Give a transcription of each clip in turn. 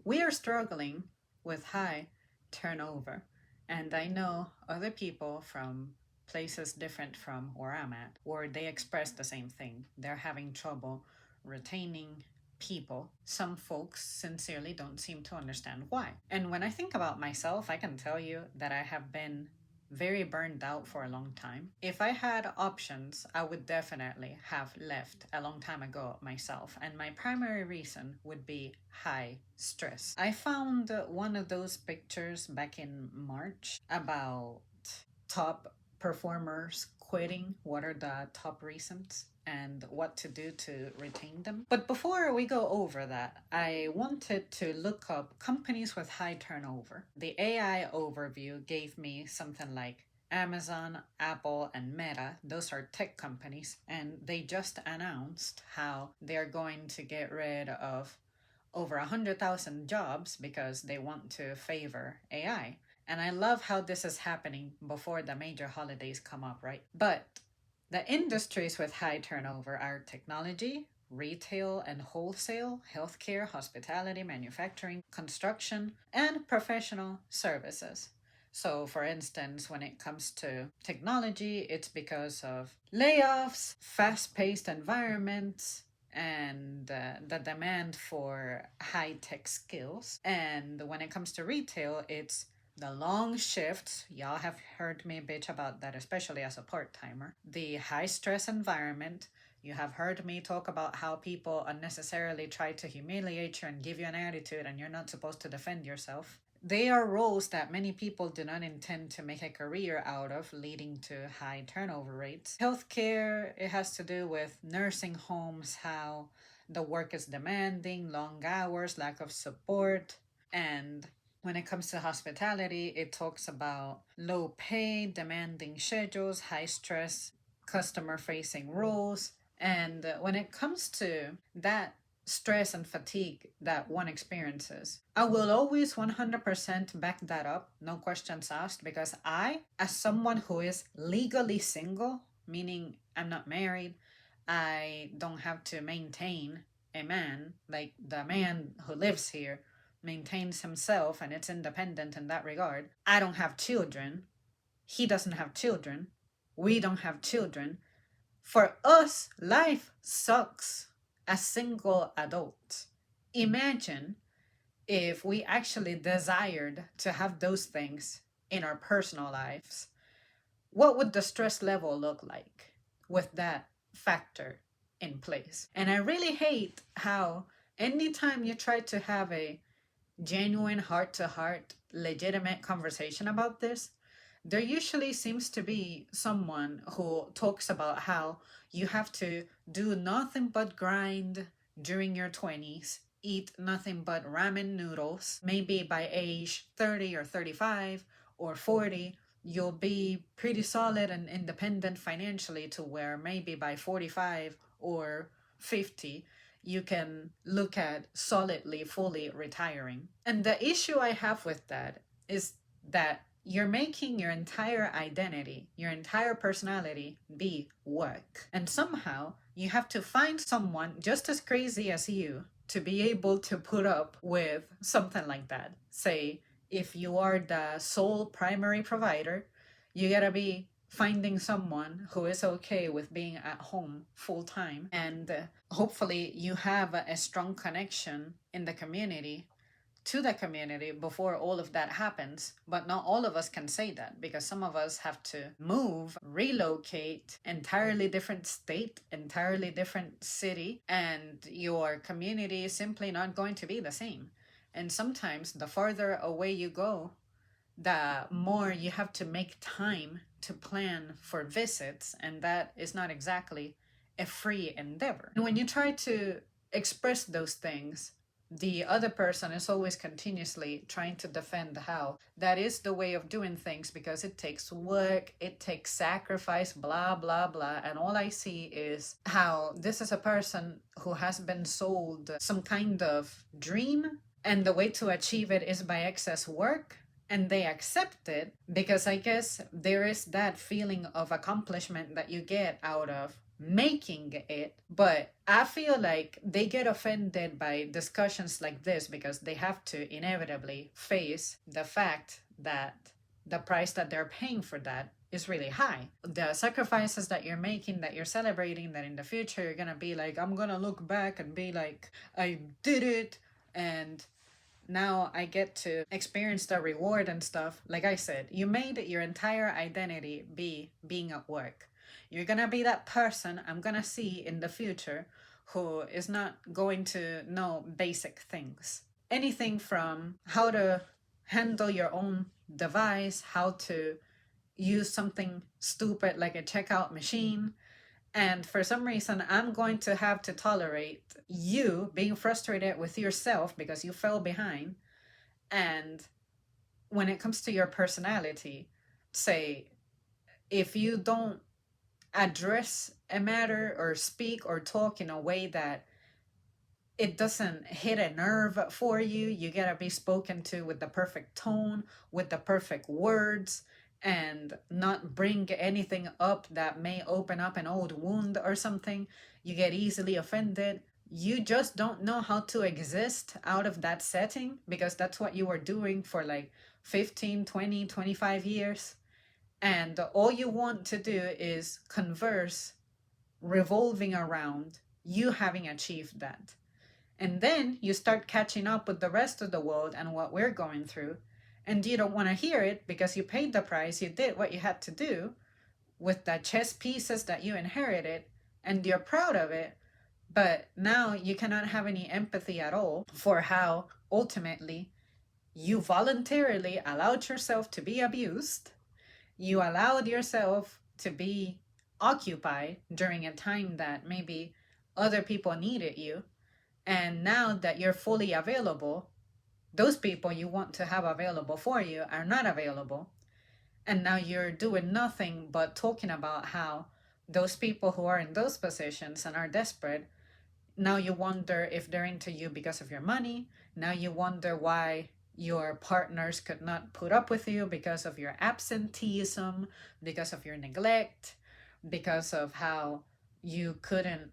we are struggling with high turnover. And I know other people from places different from where I'm at, where they express the same thing. They're having trouble retaining people. Some folks sincerely don't seem to understand why. And when I think about myself, I can tell you that I have been very burned out for a long time. If I had options, I would definitely have left a long time ago myself. And my primary reason would be high stress. I found one of those pictures back in March about top performers quitting. What are the top reasons? And what to do to retain them. But before we go over that, I wanted to look up companies with high turnover. The AI overview gave me something like Amazon, Apple, and Meta. Those are tech companies, and they just announced how they're going to get rid of over 100,000 jobs because they want to favor AI. And I love how this is happening before the major holidays come up, right? But the industries with high turnover are technology, retail and wholesale, healthcare, hospitality, manufacturing, construction, and professional services. So, for instance, when it comes to technology, it's because of layoffs, fast paced environments, and the demand for high tech skills. And when it comes to retail, it's the long shifts. Y'all have heard me bitch about that, especially as a part timer. The high stress environment. You have heard me talk about how people unnecessarily try to humiliate you and give you an attitude, and you're not supposed to defend yourself. They are roles that many people do not intend to make a career out of, leading to high turnover rates. Healthcare, it has to do with nursing homes, how the work is demanding, long hours, lack of support. And when it comes to hospitality, it talks about low pay, demanding schedules, high stress, customer facing roles. And when it comes to that stress and fatigue that one experiences, I will always 100% back that up, no questions asked, because I, as someone who is legally single, meaning I'm not married, I don't have to maintain a man, like the man who lives here maintains himself and it's independent in that regard. I don't have children. He doesn't have children. We don't have children. For us, life sucks as single adults. Imagine if we actually desired to have those things in our personal lives. What would the stress level look like with that factor in place? And I really hate how anytime you try to have a genuine heart to heart, legitimate conversation about this, there usually seems to be someone who talks about how you have to do nothing but grind during your 20s, eat nothing but ramen noodles. Maybe by age 30 or 35 or 40, you'll be pretty solid and independent financially to where maybe by 45 or 50, you can look at solidly, fully retiring. And the issue I have with that is that you're making your entire identity, your entire personality be work. And somehow you have to find someone just as crazy as you to be able to put up with something like that. Say, if you are the sole primary provider, you gotta be finding someone who is okay with being at home full time, and hopefully you have a strong connection in the community to the community before all of that happens. But not all of us can say that, because some of us have to move, relocate, entirely different state, entirely different city, and your community is simply not going to be the same. And sometimes the farther away you go, the more you have to make time to plan for visits, and that is not exactly a free endeavor. And when you try to express those things, the other person is always continuously trying to defend how that is the way of doing things because it takes work, it takes sacrifice, blah, blah, blah. And all I see is how this is a person who has been sold some kind of dream, and the way to achieve it is by excess work. And they accept it because I guess there is that feeling of accomplishment that you get out of making it. But I feel like they get offended by discussions like this because they have to inevitably face the fact that the price that they're paying for that is really high. The sacrifices that you're making, that you're celebrating, that in the future you're gonna be like, I'm gonna look back and be like, I did it, and now I get to experience the reward and stuff. Like I said, you made your entire identity be being at work. You're gonna be that person I'm gonna see in the future who is not going to know basic things. Anything from how to handle your own device, how to use something stupid like a checkout machine, and for some reason, I'm going to have to tolerate you being frustrated with yourself because you fell behind. And when it comes to your personality, say, if you don't address a matter or speak or talk in a way that it doesn't hit a nerve for you, you gotta be spoken to with the perfect tone, with the perfect words, and not bring anything up that may open up an old wound or something. You get easily offended. You just don't know how to exist out of that setting because that's what you were doing for like 15, 20, 25 years. And all you want to do is converse revolving around you having achieved that. And then you start catching up with the rest of the world and what we're going through. And you don't want to hear it because you paid the price, you did what you had to do with the chess pieces that you inherited, and you're proud of it. But now you cannot have any empathy at all for how ultimately you voluntarily allowed yourself to be abused. You allowed yourself to be occupied during a time that maybe other people needed you, and now that you're fully available, those people you want to have available for you are not available. And now you're doing nothing but talking about how those people who are in those positions and are desperate, now you wonder if they're into you because of your money. Now you wonder why your partners could not put up with you because of your absenteeism, because of your neglect, because of how you couldn't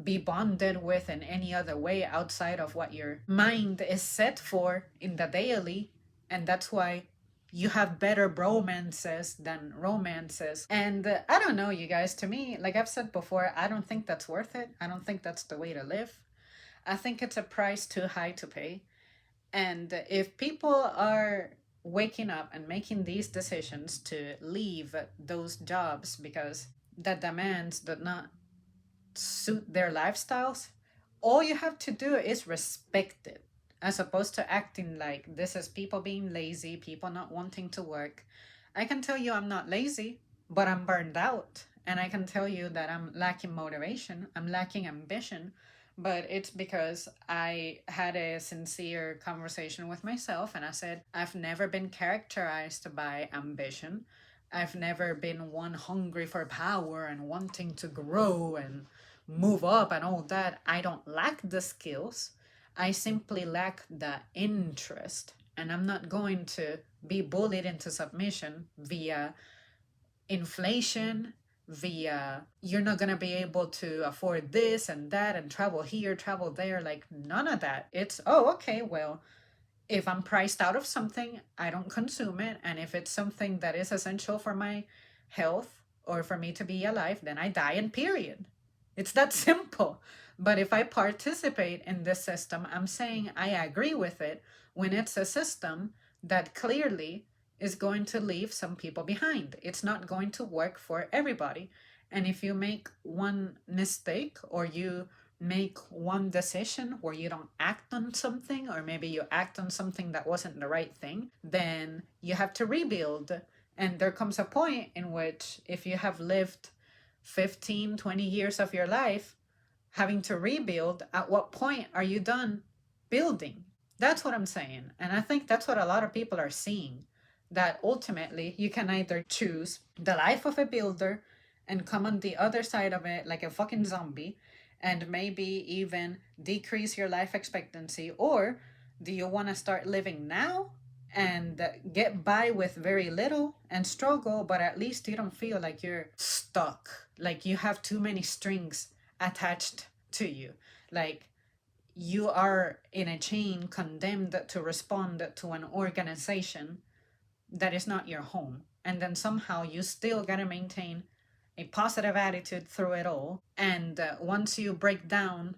be bonded with in any other way outside of what your mind is set for in the daily. And that's why you have better bromances than romances. And I don't know, you guys, to me, like I've said before, I don't think that's worth it. I don't think that's the way to live. I think it's a price too high to pay. And if people are waking up and making these decisions to leave those jobs because the demands do not suit their lifestyles, all you have to do is respect it, as opposed to acting like this is people being lazy, people not wanting to work. I can tell you I'm not lazy, but I'm burned out. And I can tell you that I'm lacking motivation, I'm lacking ambition, but it's because I had a sincere conversation with myself and I said, I've never been characterized by ambition. I've never been one hungry for power and wanting to grow and move up and all that. I don't lack the skills. I simply lack the interest. And I'm not going to be bullied into submission via inflation, via you're not going to be able to afford this and that and travel here, travel there. Like, none of that. It's, oh, okay, well, if I'm priced out of something, I don't consume it. And if it's something that is essential for my health or for me to be alive, then I die, and period. It's that simple. But if I participate in this system, I'm saying I agree with it when it's a system that clearly is going to leave some people behind. It's not going to work for everybody. And if you make one mistake or you make one decision where you don't act on something, or maybe you act on something that wasn't the right thing, then you have to rebuild. And there comes a point in which, if you have lived 15, 20 years of your life having to rebuild, at what point are you done building? That's what I'm saying. And I think that's what a lot of people are seeing, that ultimately you can either choose the life of a builder and come on the other side of it like a fucking zombie and maybe even decrease your life expectancy, or do you want to start living now and get by with very little and struggle, but at least you don't feel like you're stuck, like you have too many strings attached to you, like you are in a chain condemned to respond to an organization that is not your home. And then somehow you still got to maintain a positive attitude through it all. And once you break down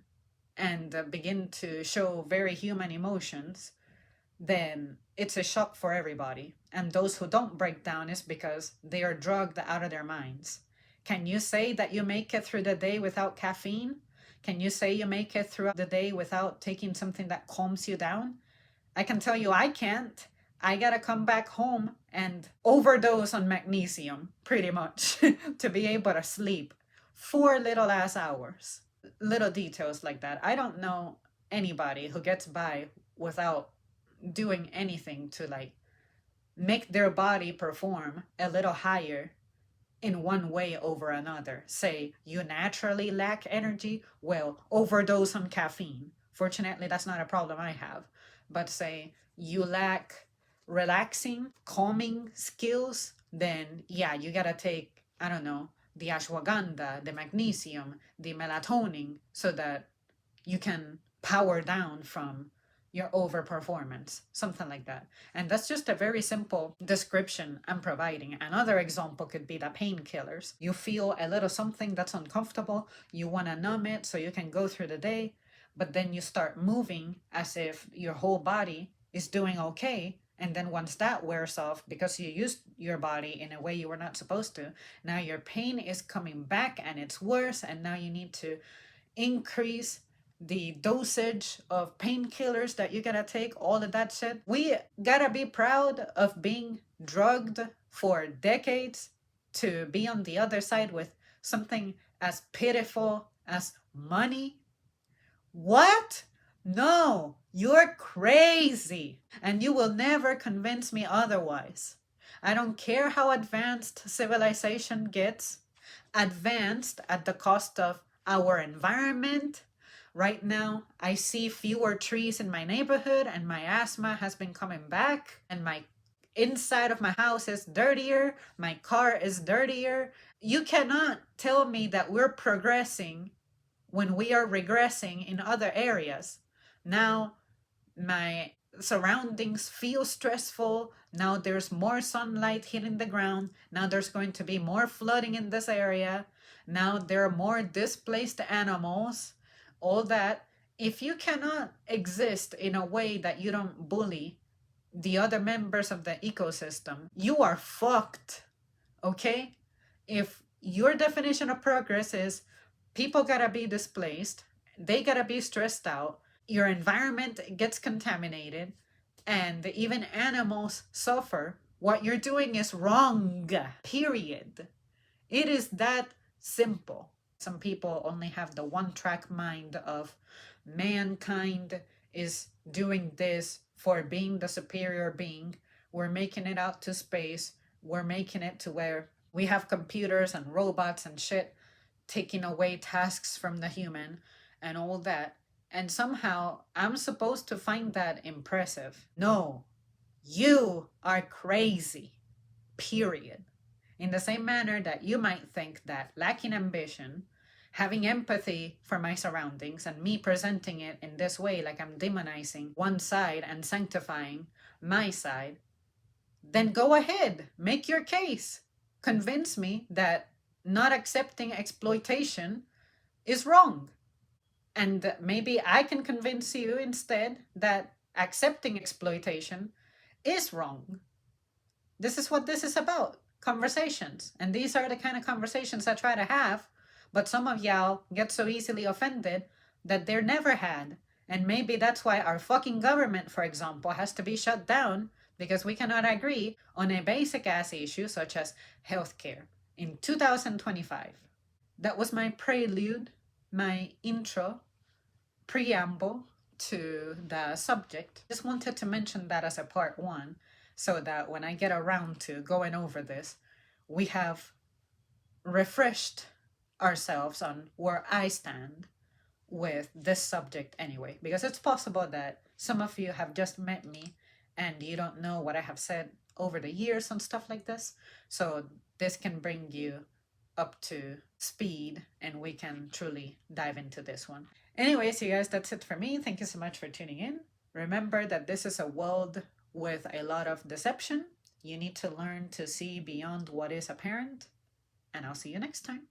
and begin to show very human emotions, then it's a shock for everybody. And those who don't break down is because they are drugged out of their minds. Can you say that you make it through the day without caffeine? Can you say you make it through the day without taking something that calms you down? I can tell you I can't. I gotta come back home and overdose on magnesium, pretty much, to be able to sleep 4 little ass hours. Little details like that. I don't know anybody who gets by without doing anything to like make their body perform a little higher in one way over another. Say you naturally lack energy, well, overdose on caffeine. Fortunately, that's not a problem I have. But say you lack relaxing, calming skills, then yeah, you gotta take, I don't know, the ashwagandha, the magnesium, the melatonin, so that you can power down from your overperformance, something like that. And that's just a very simple description I'm providing. Another example could be the painkillers. You feel a little something that's uncomfortable, you want to numb it so you can go through the day, but then you start moving as if your whole body is doing okay. And then once that wears off, because you used your body in a way you were not supposed to, now your pain is coming back and it's worse. And now you need to increase the dosage of painkillers that you gotta take, all of that shit. We gotta be proud of being drugged for decades to be on the other side with something as pitiful as money. What? No, you're crazy, and you will never convince me otherwise. I don't care how advanced civilization gets, advanced at the cost of our environment. Right now, I see fewer trees in my neighborhood, and my asthma has been coming back, and my inside of my house is dirtier, my car is dirtier. You cannot tell me that we're progressing when we are regressing in other areas. Now, my surroundings feel stressful. Now there's more sunlight hitting the ground. Now there's going to be more flooding in this area. Now there are more displaced animals. All that. If you cannot exist in a way that you don't bully the other members of the ecosystem, you are fucked. Okay? If your definition of progress is people gotta be displaced, they gotta be stressed out, your environment gets contaminated, and even animals suffer, what you're doing is wrong. Period. It is that simple. Some people only have the one track mind of mankind is doing this for being the superior being. We're making it out to space. We're making it to where we have computers and robots and shit taking away tasks from the human and all that. And somehow I'm supposed to find that impressive. No, you are crazy. Period. In the same manner that you might think that lacking ambition, having empathy for my surroundings, and me presenting it in this way, like I'm demonizing one side and sanctifying my side, then go ahead, make your case. Convince me that not accepting exploitation is wrong. And maybe I can convince you instead that accepting exploitation is wrong. This is what this is about, conversations. And these are the kind of conversations I try to have, but some of y'all get so easily offended that they're never had. And maybe that's why our fucking government, for example, has to be shut down, because we cannot agree on a basic ass issue such as healthcare in 2025. That was my prelude, my intro, preamble to the subject. Just wanted to mention that as a part one, so that when I get around to going over this, we have refreshed ourselves on where I stand with this subject anyway. Because it's possible that some of you have just met me and you don't know what I have said over the years and stuff like this. So this can bring you up to speed and we can truly dive into this one. Anyways, you guys, that's it for me. Thank you so much for tuning in. Remember that this is a world with a lot of deception. You need to learn to see beyond what is apparent, and I'll see you next time.